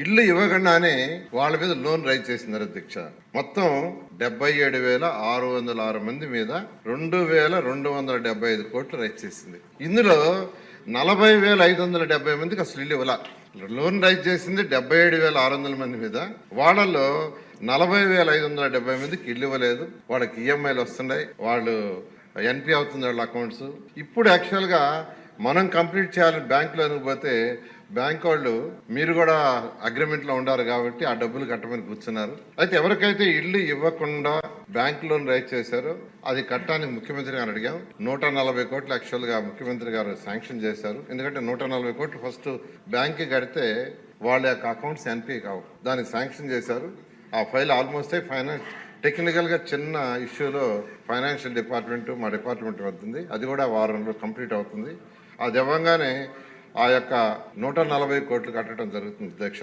ఇల్లు ఇవ్వకుండానే వాళ్ళ మీద లోన్ రైజ్ చేసినారు అధ్యక్ష. మొత్తం 77,606 మంది మీద 2,275 కోట్లు రైజ్ చేసింది. ఇందులో 40,570 మందికి అసలు ఇల్లు ఇవ్వాల. లోన్ రైజ్ చేసింది 77,600 మంది మీద. వాళ్ళలో 40,570 మందికి ఇల్లు ఇవ్వలేదు. వాళ్ళకి ఈఎంఐలు వస్తున్నాయి, వాళ్ళు ఎన్పి అవుతుంది వాళ్ళ అకౌంట్స్. ఇప్పుడు యాక్చువల్గా మనం కంప్లీట్ చేయాలని బ్యాంకులో పోతే బ్యాంక్ వాళ్ళు మీరు కూడా అగ్రిమెంట్లో ఉండారు కాబట్టి ఆ డబ్బులు కట్టమని కూర్చున్నారు. అయితే ఎవరికైతే ఇల్లు ఇవ్వకుండా బ్యాంక్ లోన్ రైజ్ చేశారో అది కట్టడానికి ముఖ్యమంత్రి గారు అడిగాం. 140 కోట్లు యాక్చువల్గా ముఖ్యమంత్రి గారు శాంక్షన్ చేశారు. ఎందుకంటే 140 కోట్లు ఫస్ట్ బ్యాంక్కి కడితే వాళ్ళ యొక్క అకౌంట్స్ ఎన్పి కావు, దానికి శాంక్షన్ చేశారు. ఆ ఫైల్ ఆల్మోస్ట్ ఫైనాన్స్ టెక్నికల్గా చిన్న ఇష్యూలో ఫైనాన్షియల్ డిపార్ట్మెంట్ మా డిపార్ట్మెంట్ అవుతుంది, అది కూడా వారంలో కంప్లీట్ అవుతుంది. అది ఇవ్వగానే ఆ యొక్క 140 కోట్లు కట్టడం జరుగుతుంది అధ్యక్ష.